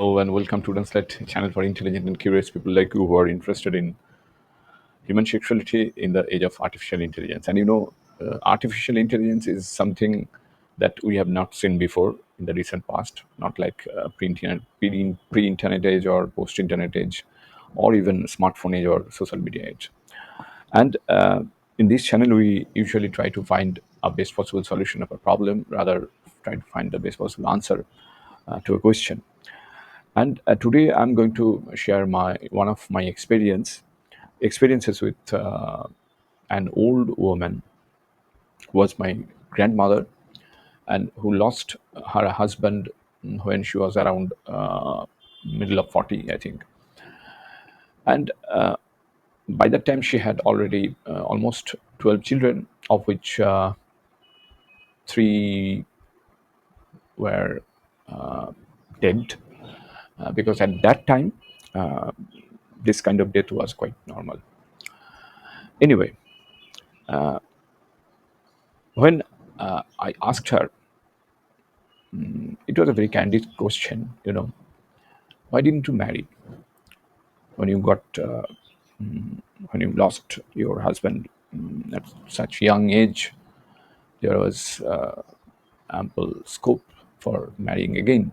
Hello and welcome to Translate channel for intelligent and curious people like you who are interested in human sexuality in the age of artificial intelligence. And artificial intelligence is something that we have not seen before in the recent past, not like pre-internet age or post-internet age, or even smartphone age or social media age. And in this channel, we usually try to find a best possible solution of a problem, rather try to find the best possible answer to a question. And today I'm going to share my one of my experiences with an old woman who was my grandmother and who lost her husband when she was around middle of 40, I think. And by that time she had already almost 12 children, of which three were dead, because at that time uh, this kind of death was quite normal. Anyway, when I asked her, it was a very candid question, why didn't you marry when you got when you lost your husband at such young age? There was ample scope for marrying again.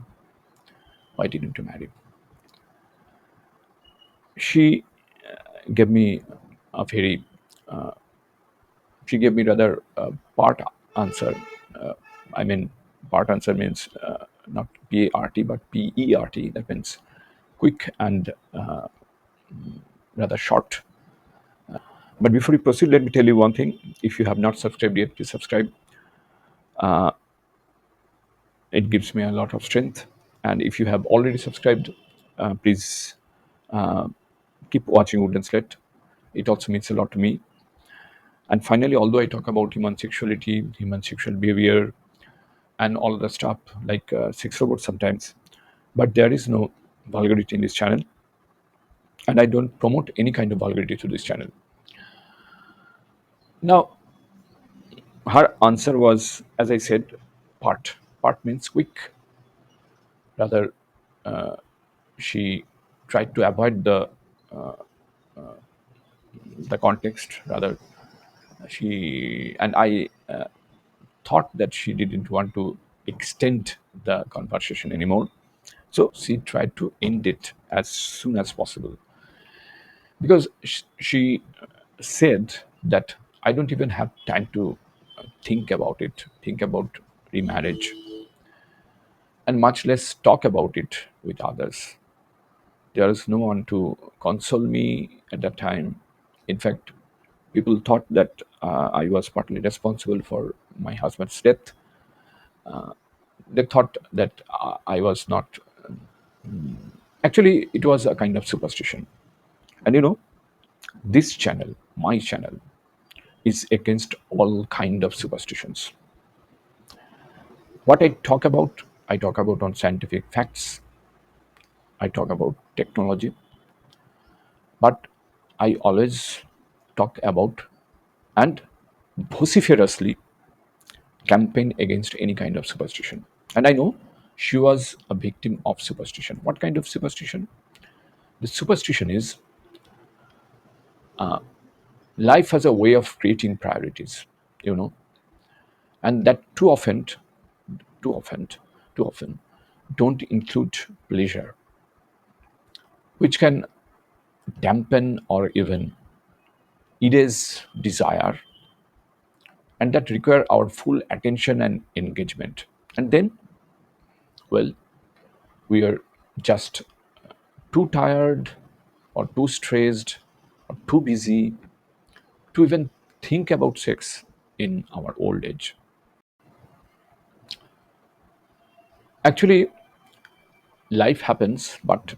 Why didn't you marry? She gave me a very she gave me rather part answer. Uh, I mean, part answer means not PART but PERT. That means quick and rather short. But before we proceed, let me tell you one thing. If you have not subscribed yet, please subscribe. It gives me a lot of strength. And if you have already subscribed, please keep watching Wooden Slate. It also means a lot to me. And finally, although I talk about human sexuality, human sexual behavior, and all the stuff like sex robots sometimes, but there is no vulgarity in this channel, and I don't promote any kind of vulgarity to this channel. Now, her answer was, as I said, part. Part means quick. Rather, she tried to avoid the context. Rather, she and I thought that she didn't want to extend the conversation anymore. So she tried to end it as soon as possible, because she said that I don't even have time to think about remarriage, and much less talk about it with others. There is no one to console me at that time. In fact, people thought that I was partly responsible for my husband's death. They thought that I was not. Actually, it was a kind of superstition. And this channel, my channel, is against all kind of superstitions. What I talk about on scientific facts. I talk about technology, but I always talk about and vociferously campaign against any kind of superstition. And I know she was a victim of superstition. What kind of superstition? The superstition is life has a way of creating priorities, you know, and that too often, too often don't include pleasure, which can dampen or even erase desire, and that require our full attention and engagement. And then, well, we are just too tired or too stressed or too busy to even think about sex in our old age. Actually, life happens, but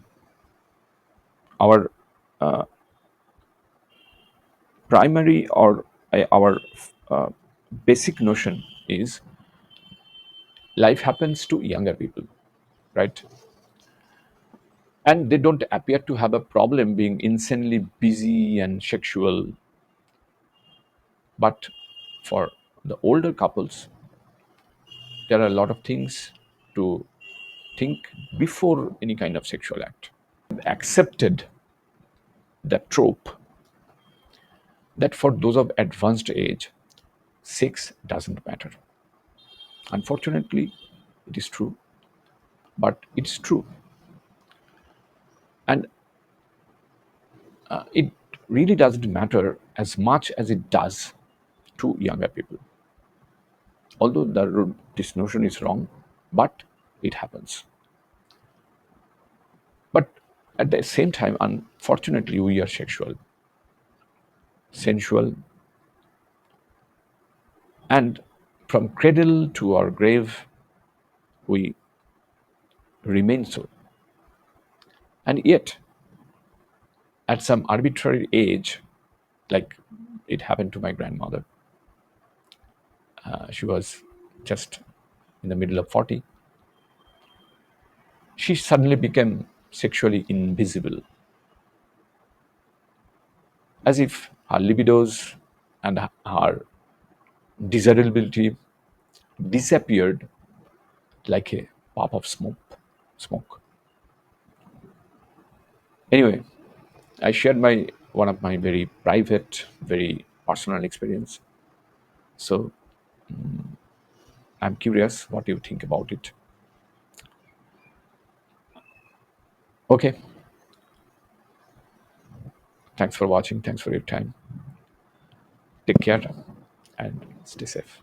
our primary or our uh, basic notion is life happens to younger people, right? And they don't appear to have a problem being insanely busy and sexual. But for the older couples, there are a lot of things to think before any kind of sexual act. Accepted that trope that for those of advanced age, sex doesn't matter. Unfortunately, it is true, but it's true. And it really doesn't matter as much as it does to younger people. Although this notion is wrong, but it happens. But at the same time, unfortunately, we are sexual, sensual, and from cradle to our grave, we remain so. And yet, at some arbitrary age, like it happened to my grandmother, she was just in the middle of 40, she suddenly became sexually invisible, as if her libidos and her desirability disappeared like a puff of smoke. Anyway, I shared my one of my very private, very personal experience. So I'm curious what you think about it. Okay, thanks for watching. Thanks for your time. Take care and stay safe.